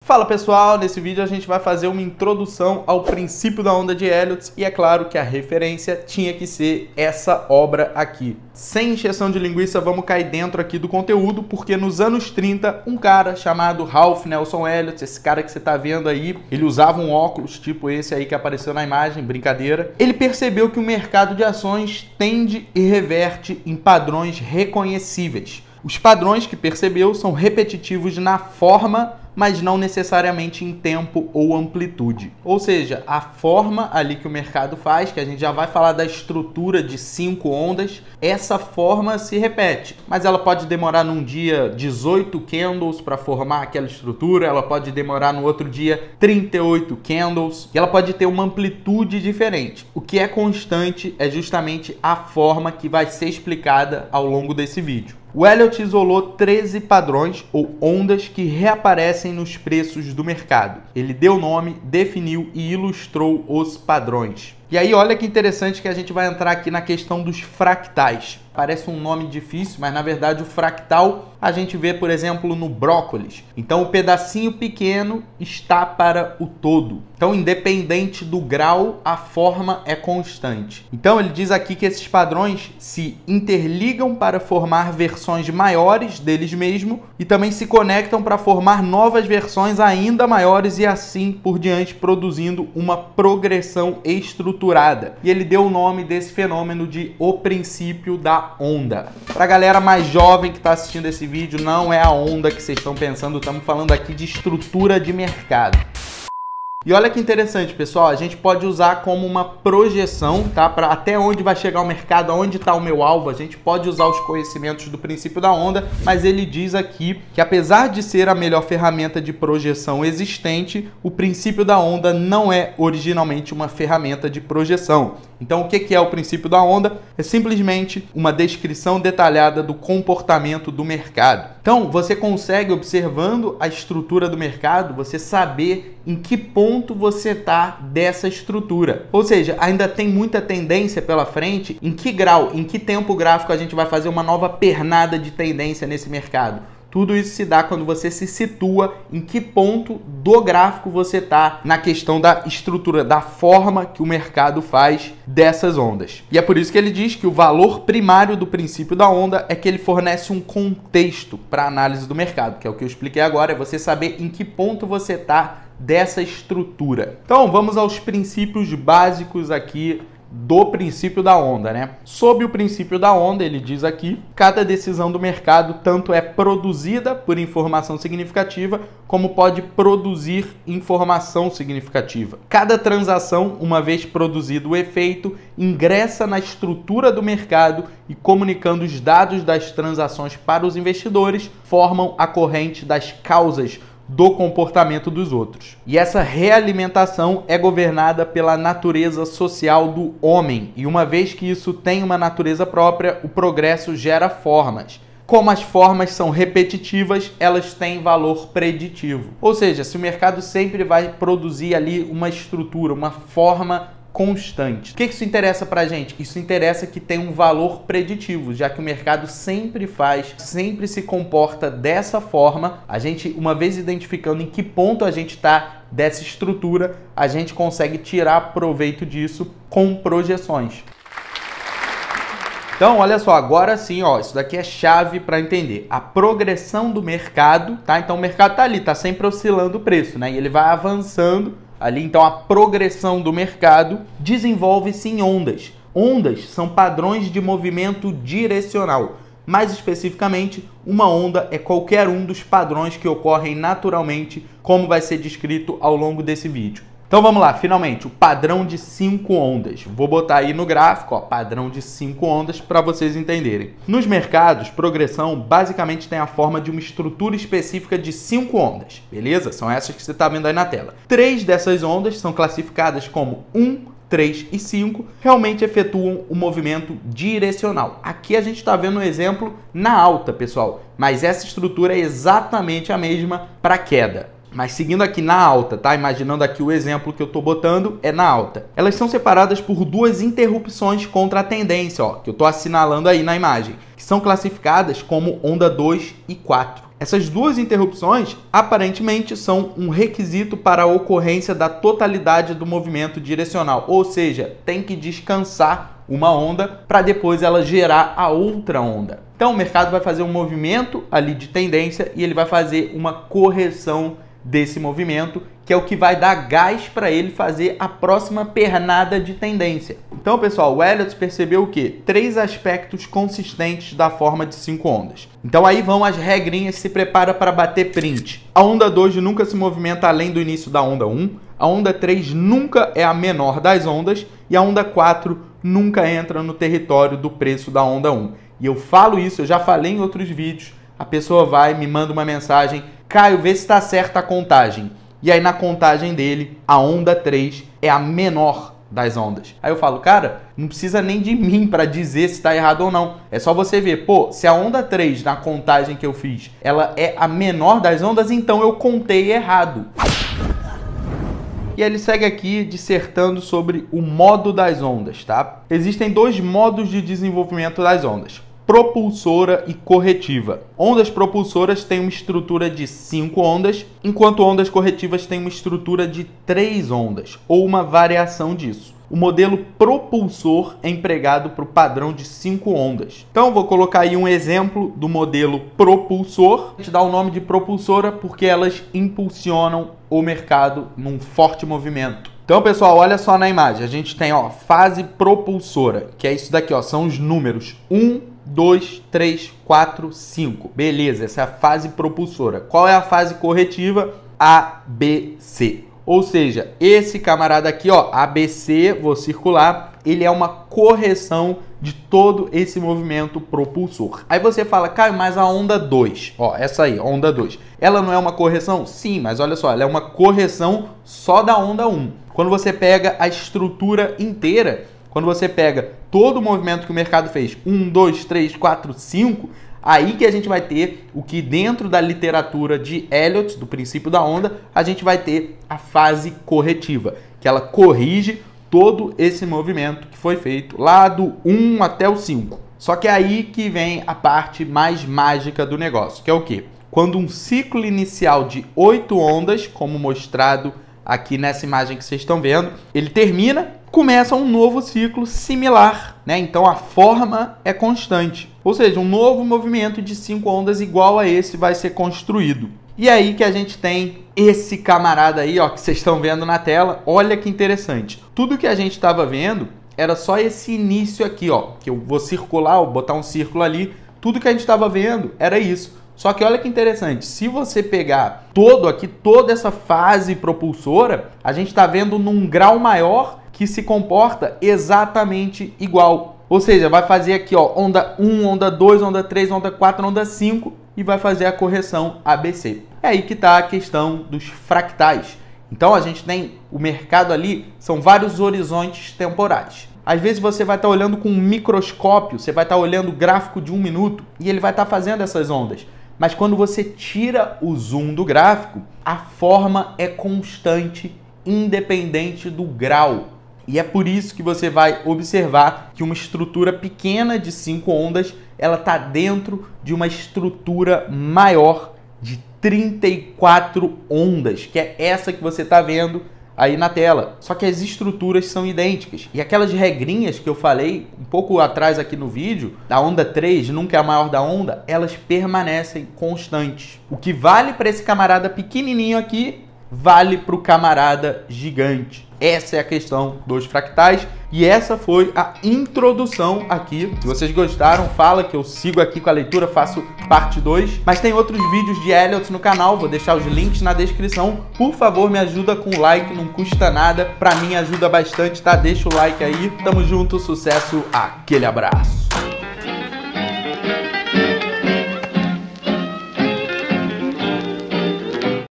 Fala pessoal, nesse vídeo a gente vai fazer uma introdução ao princípio da onda de Elliott e é claro que a referência tinha que ser essa obra aqui. Sem encheção de linguiça, vamos cair dentro aqui do conteúdo, porque nos anos 30, um cara chamado Ralph Nelson Elliott, esse cara que você tá vendo aí, ele usava um óculos tipo esse aí que apareceu na imagem, brincadeira, ele percebeu que o mercado de ações tende e reverte em padrões reconhecíveis. Os padrões que percebeu são repetitivos na forma, mas não necessariamente em tempo ou amplitude. Ou seja, a forma ali que o mercado faz, que a gente já vai falar da estrutura de 5 ondas, essa forma se repete, mas ela pode demorar num dia 18 candles para formar aquela estrutura, ela pode demorar no outro dia 38 candles, e ela pode ter uma amplitude diferente. O que é constante é justamente a forma que vai ser explicada ao longo desse vídeo. O Elliott isolou 13 padrões ou ondas que reaparecem nos preços do mercado. Ele deu nome, definiu e ilustrou os padrões. E aí olha que interessante que a gente vai entrar aqui na questão dos fractais. Parece um nome difícil, mas na verdade o fractal a gente vê, por exemplo, no brócolis. Então o pedacinho pequeno está para o todo. Então, independente do grau, a forma é constante. Então ele diz aqui que esses padrões se interligam para formar versões maiores deles mesmos e também se conectam para formar novas versões ainda maiores e assim por diante, produzindo uma progressão estruturada. E ele deu o nome desse fenômeno de o princípio da onda. Para a galera mais jovem que está assistindo esse vídeo, não é a onda que vocês estão pensando, estamos falando aqui de estrutura de mercado. E olha que interessante, pessoal, a gente pode usar como uma projeção, tá? Para até onde vai chegar o mercado, aonde está o meu alvo, a gente pode usar os conhecimentos do princípio da onda, mas ele diz aqui que apesar de ser a melhor ferramenta de projeção existente, o princípio da onda não é originalmente uma ferramenta de projeção. Então, o que é o princípio da onda? É simplesmente uma descrição detalhada do comportamento do mercado. Então, você consegue, observando a estrutura do mercado, você saber em que ponto você está dessa estrutura. Ou seja, ainda tem muita tendência pela frente, em que grau, em que tempo gráfico a gente vai fazer uma nova pernada de tendência nesse mercado. Tudo isso se dá quando você se situa em que ponto do gráfico você está na questão da estrutura, da forma que o mercado faz dessas ondas. E é por isso que ele diz que o valor primário do princípio da onda é que ele fornece um contexto para a análise do mercado, que é o que eu expliquei agora, é você saber em que ponto você está dessa estrutura. Então vamos aos princípios básicos aqui do princípio da onda, né? Sob o princípio da onda, ele diz aqui, cada decisão do mercado tanto é produzida por informação significativa, como pode produzir informação significativa. Cada transação, uma vez produzido o efeito, ingressa na estrutura do mercado e, comunicando os dados das transações para os investidores, formam a corrente das causas do comportamento dos outros. E essa realimentação é governada pela natureza social do homem. E uma vez que isso tem uma natureza própria, o progresso gera formas. Como as formas são repetitivas, elas têm valor preditivo. Ou seja, se o mercado sempre vai produzir ali uma estrutura, uma forma constante. O que isso interessa pra gente? Isso interessa que tem um valor preditivo, já que o mercado sempre faz, sempre se comporta dessa forma. A gente, uma vez identificando em que ponto a gente está dessa estrutura, a gente consegue tirar proveito disso com projeções. Então, olha só, agora sim, ó, isso daqui é chave para entender. A progressão do mercado, tá? Então, o mercado tá ali, tá sempre oscilando o preço, né? E ele vai avançando ali, então a progressão do mercado desenvolve-se em ondas. Ondas são padrões de movimento direcional. Mais especificamente, uma onda é qualquer um dos padrões que ocorrem naturalmente, como vai ser descrito ao longo desse vídeo. Então vamos lá, finalmente, o padrão de 5 ondas. Vou botar aí no gráfico, ó, padrão de 5 ondas para vocês entenderem. Nos mercados, progressão basicamente tem a forma de uma estrutura específica de 5 ondas, beleza? São essas que você está vendo aí na tela. 3 dessas ondas são classificadas como 1, 3 e 5, realmente efetuam o movimento direcional. Aqui a gente está vendo um exemplo na alta, pessoal, mas essa estrutura é exatamente a mesma para a queda. Mas seguindo aqui na alta, tá? Imaginando aqui o exemplo que eu tô botando é na alta. Elas são separadas por duas interrupções contra a tendência, ó, que eu tô assinalando aí na imagem, que são classificadas como onda 2 e 4. Essas duas interrupções, aparentemente, são um requisito para a ocorrência da totalidade do movimento direcional, ou seja, tem que descansar uma onda para depois ela gerar a outra onda. Então o mercado vai fazer um movimento ali de tendência e ele vai fazer uma correção desse movimento, que é o que vai dar gás para ele fazer a próxima pernada de tendência. Então, pessoal, o Elliott percebeu o quê? 3 aspectos consistentes da forma de 5 ondas. Então aí vão as regrinhas, se prepara para bater print. A onda 2 nunca se movimenta além do início da onda 1, a onda 3 nunca é a menor das ondas e a onda 4 nunca entra no território do preço da onda 1. E eu falo isso, eu já falei em outros vídeos, a pessoa vai, me manda uma mensagem: Caio, vê se está certa a contagem. E aí na contagem dele, a onda 3 é a menor das ondas. Aí eu falo, cara, não precisa nem de mim para dizer se está errado ou não. É só você ver, pô, se a onda 3 na contagem que eu fiz, ela é a menor das ondas, então eu contei errado. E ele segue aqui dissertando sobre o modo das ondas, tá? Existem 2 modos de desenvolvimento das ondas: propulsora e corretiva. Ondas propulsoras têm uma estrutura de 5 ondas, enquanto ondas corretivas têm uma estrutura de 3 ondas, ou uma variação disso. O modelo propulsor é empregado para o padrão de 5 ondas. Então, vou colocar aí um exemplo do modelo propulsor. A gente dá o nome de propulsora porque elas impulsionam o mercado num forte movimento. Então, pessoal, olha só na imagem. A gente tem, ó, fase propulsora, que é isso daqui, ó, são os números 1, 2, 3, 4, 5. Beleza, essa é a fase propulsora. Qual é a fase corretiva? ABC. Ou seja, esse camarada aqui, ó, ABC, vou circular, ele é uma correção de todo esse movimento propulsor. Aí você fala, Caio, mas a onda 2, ó, essa aí, onda 2, ela não é uma correção? Sim, mas olha só, ela é uma correção só da onda 1. Quando você pega a estrutura inteira, quando você pega todo o movimento que o mercado fez, 1, 2, 3, 4, 5, aí que a gente vai ter o que dentro da literatura de Elliott, do princípio da onda, a gente vai ter a fase corretiva, que ela corrige todo esse movimento que foi feito lá do 1 até o 5. Só que é aí que vem a parte mais mágica do negócio, que é o quê? Quando um ciclo inicial de 8 ondas, como mostrado aqui nessa imagem que vocês estão vendo, ele termina, começa um novo ciclo similar, né? Então a forma é constante. Ou seja, um novo movimento de 5 ondas igual a esse vai ser construído. E é aí que a gente tem esse camarada aí, ó, que vocês estão vendo na tela. Olha que interessante. Tudo que a gente estava vendo era só esse início aqui, ó, que eu vou circular, vou botar um círculo ali. Tudo que a gente estava vendo era isso. Só que olha que interessante, se você pegar toda essa fase propulsora, a gente está vendo num grau maior que se comporta exatamente igual. Ou seja, vai fazer aqui, ó, onda 1, onda 2, onda 3, onda 4, onda 5 e vai fazer a correção ABC. É aí que está a questão dos fractais. Então a gente tem o mercado ali, são vários horizontes temporais. Às vezes você vai estar olhando com um microscópio, você vai estar olhando o gráfico de 1 minuto e ele vai estar fazendo essas ondas. Mas quando você tira o zoom do gráfico, a forma é constante, independente do grau. E é por isso que você vai observar que uma estrutura pequena de 5 ondas, ela está dentro de uma estrutura maior de 34 ondas, que é essa que você está vendo aí na tela. Só que as estruturas são idênticas. E aquelas regrinhas que eu falei um pouco atrás aqui no vídeo, da onda 3 nunca é a maior da onda, elas permanecem constantes. O que vale para esse camarada pequenininho aqui, vale para o camarada gigante. Essa é a questão dos fractais e essa foi a introdução aqui. Se vocês gostaram, fala que eu sigo aqui com a leitura, faço parte 2. Mas tem outros vídeos de Elliott no canal, vou deixar os links na descrição. Por favor, me ajuda com o like, não custa nada. Pra mim ajuda bastante, tá? Deixa o like aí. Tamo junto, sucesso, aquele abraço.